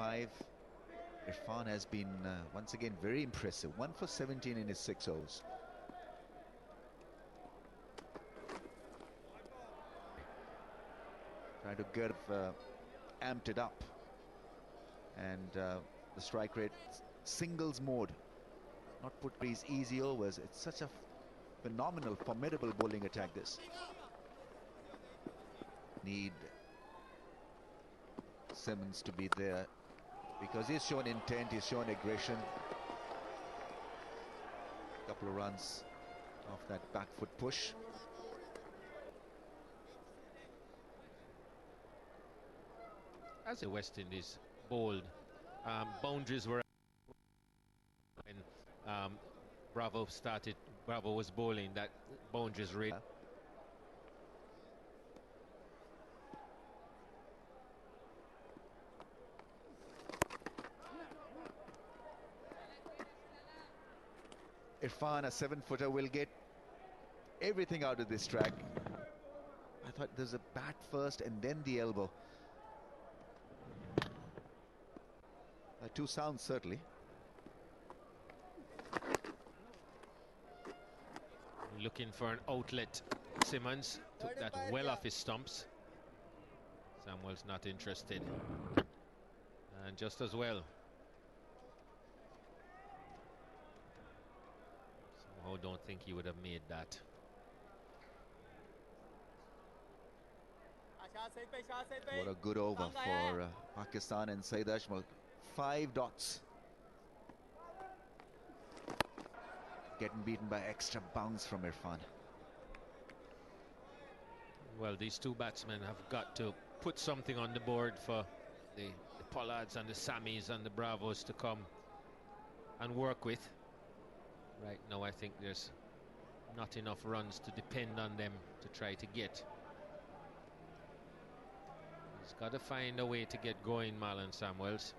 5. Irfan has been once again very impressive. 1 for 17 in his 6 overs. Trying to get amped it up, and the strike rate, singles mode, not put these easy overs. It's such a phenomenal, formidable bowling attack. This need Simmons to be there because he's shown intent, he's shown aggression. Couple of runs off that back foot push. As the West Indies bowled, boundaries were when Bravo was bowling, that boundaries rate. Irfan, a 7-footer, will get everything out of this track. I thought there's a bat first and then the elbow. Two sounds, certainly. Looking for an outlet. Simmons took that well off his stumps. Samuel's not interested. And just as well. Somehow don't think he would have made that. What a good over for Pakistan and Saeed Ajmal. 5 dots. Getting beaten by extra bounce from Irfan. Well, these two batsmen have got to put something on the board for the Pollards and the Sammies and the Bravos to come and work with. Right now I think there's not enough runs to depend on them to try to get. He's got to find a way to get going, Marlon Samuels.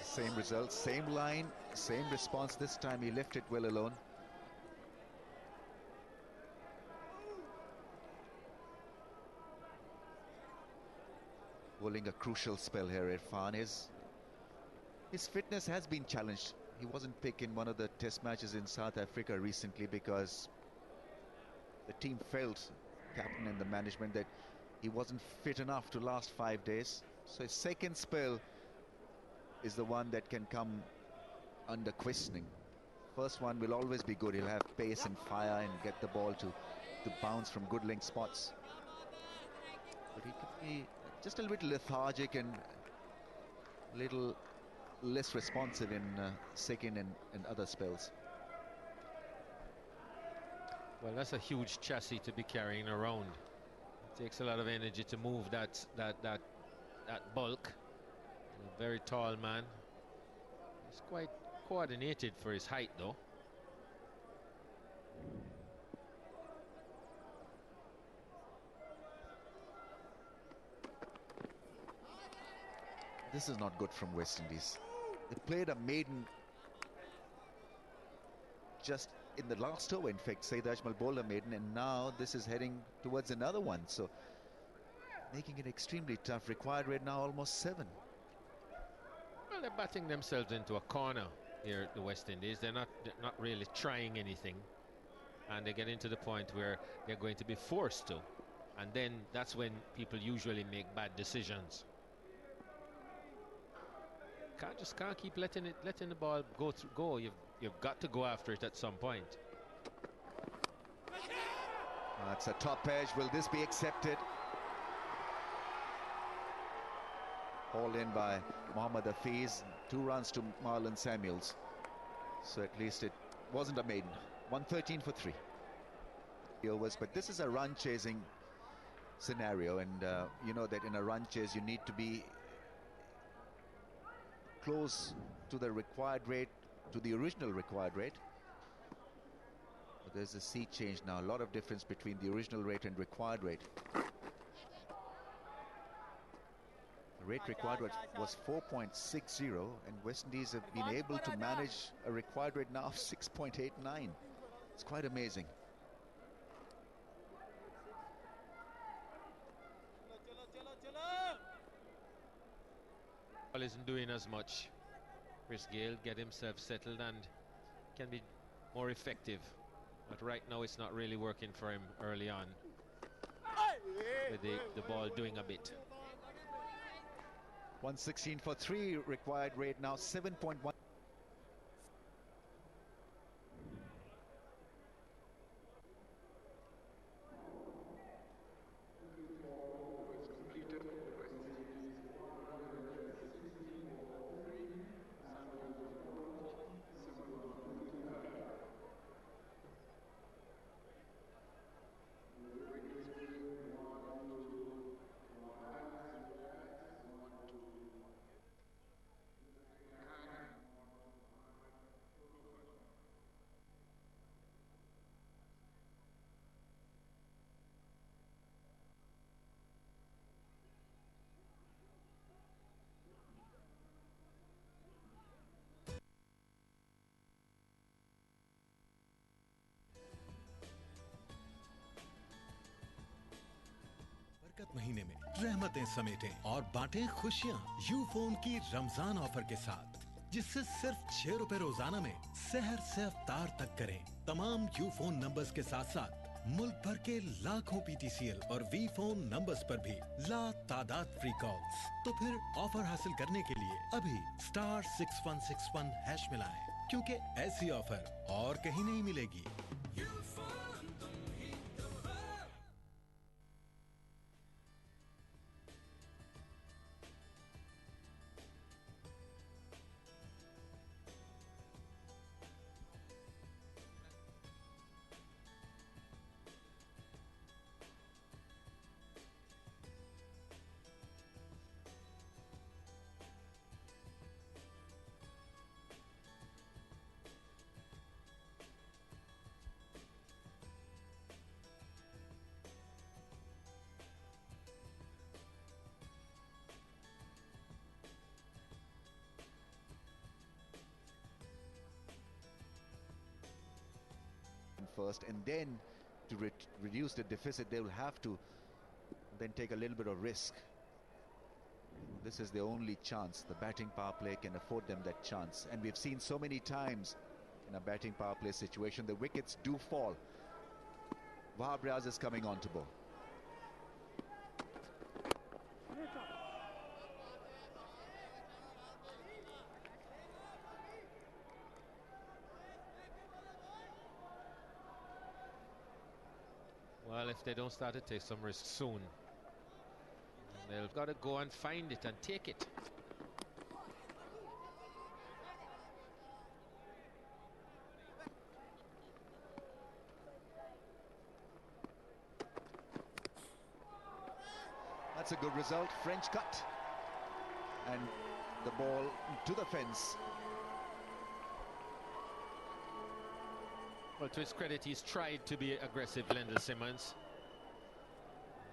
Same result, same line, same response. This time he left it well alone. Bowling a crucial spell here, Irfan. His fitness has been challenged. He wasn't picked in one of the test matches in South Africa recently because the team felt, captain and the management, that he wasn't fit enough to last 5 days. So his second spell is the one that can come under questioning. First one will always be good. He'll have pace and fire and get the ball to bounce from good length spots. But he could be just a little bit lethargic and a little less responsive in second and other spells. Well, that's a huge chassis to be carrying around. It takes a lot of energy to move that bulk. A very tall man. He's quite coordinated for his height, though. This is not good from West Indies. They played a maiden just in the last over. In fact, Saeed Ajmal bowled a maiden, and now this is heading towards another one. So making it extremely tough. Required rate now almost 7. Well, they're batting themselves into a corner here at the West Indies. They're not really trying anything, and they get into the point where they're going to be forced to, and then that's when people usually make bad decisions. Can't keep letting the ball go. You've got to go after it at some point. That's a top edge. Will this be accepted? Hauled in by Mohammad Hafiz. 2 runs to Marlon Samuels. So at least it wasn't a maiden. 113 for 3. Overs, but this is a run chasing scenario, and you know that in a run chase you need to be close to the required rate, to the original required rate. But there's a sea change now. A lot of difference between the original rate and required rate. The rate required was 4.60, and West Indies have been able to manage a required rate now of 6.89. It's quite amazing. Starfel isn't doing as much. Chris Gayle get himself settled and can be more effective. But right now it's not really working for him early on, with the ball doing a bit. 116 for 3 required rate now, 7.1. बरकत महीने में रहमतें समेटें और बांटें खुशियां यूफोन की Ramzan offer के साथ, जिससे सिर्फ 6 रुपए रोजाना में सहर से अफ्तार तक करें। तमाम यूफोन नंबर्स के साथ साथ मुल्क भर के लाखों पीटीसीएल और वी फोन नंबर्स पर भी ला तादाद फ्री कॉल्स। तो फिर ऑफर हासिल करने के लिए अभी *6161# मिलाएं, क्योंकि ऐसी ऑफर और कहीं नहीं मिलेगी। First, and then to reduce the deficit, they will have to then take a little bit of risk. This is the only chance. The batting power play can afford them that chance, and we've seen so many times in a batting power play situation the wickets do fall. Wahab Riaz is coming on to bowl. Well, if they don't start to take some risks soon, they've got to go and find it and take it. That's a good result. French cut, and the ball to the fence. Well, to his credit, he's tried to be aggressive, Lendl Simmons.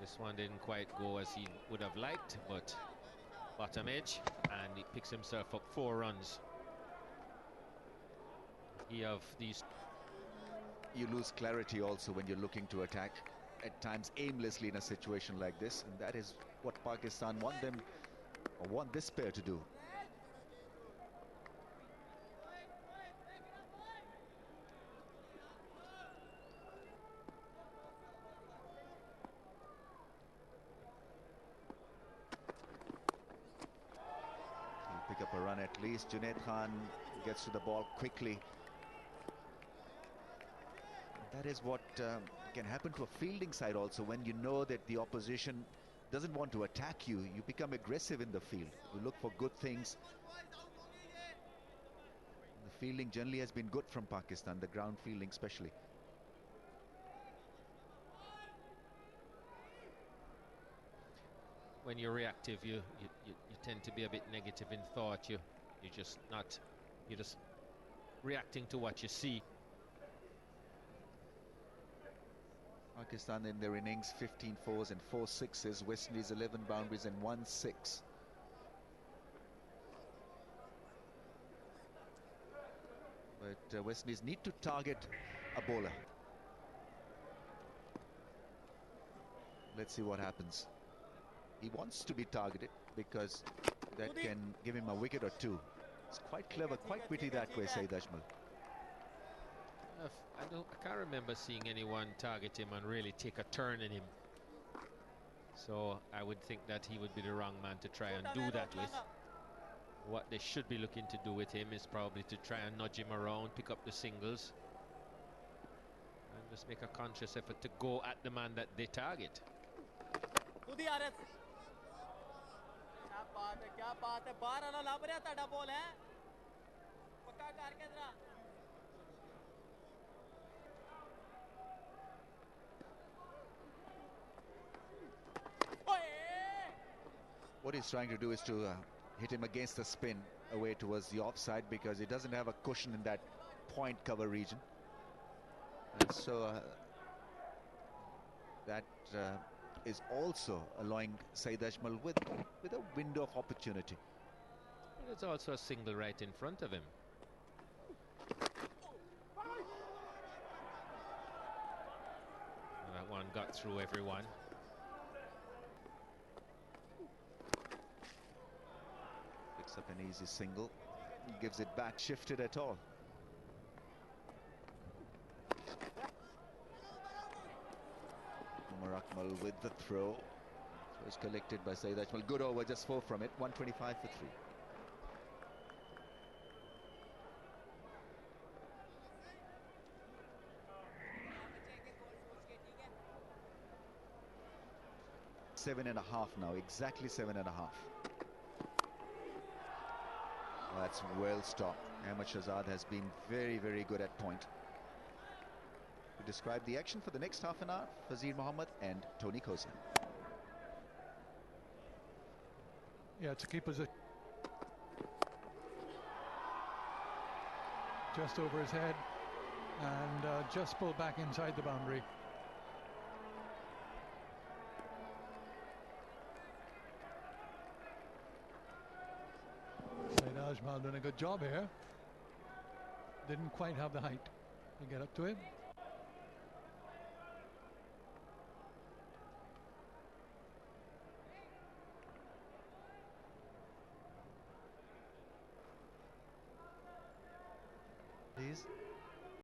This one didn't quite go as he would have liked, but bottom edge, and he picks himself up 4 runs. You lose clarity also when you're looking to attack, at times aimlessly in a situation like this, and that is what Pakistan want this pair to do. Pick up a run at least. Junaid Khan gets to the ball quickly. That is what can happen to a fielding side also. When you know that the opposition doesn't want to attack you, you become aggressive in the field. You look for good things. The fielding generally has been good from Pakistan, the ground fielding especially. When you're reactive, you tend to be a bit negative in thought. You're just reacting to what you see. Pakistan in their innings, 15 fours and 4 sixes. West Indies 11 boundaries and 1 6. But West Indies need to target a bowler. Let's see what happens. He wants to be targeted because that can give him a wicket or two. It's quite clever, quite witty that way, Saeed Ajmal. I can't remember seeing anyone target him and really take a turn in him. So I would think that he would be the wrong man to try and do that with. What they should be looking to do with him is probably to try and nudge him around, pick up the singles, and just make a conscious effort to go at the man that they target. What he's trying to do is to hit him against the spin away towards the offside, because he doesn't have a cushion in that point cover region. And so that is also allowing Saeed Ajmal with a window of opportunity. There's also a single right in front of him. And that one got through everyone. Picks up an easy single, gives it back, shifted at all. Umar Akmal with the throw. Throw is collected by Saeed Ajmal. Good over, just 4 from it. 125 for 3. Seven and a half now, exactly 7.5. That's well stopped. Ahmed Shahzad has been very, very good at point. To describe the action for the next half an hour, Fazir Mohammed and Tony Kosian. Yeah, it's a key position. Just over his head and just pull back inside the boundary. Saeed Ajmal doing a good job here. Didn't quite have the height to get up to it. Please.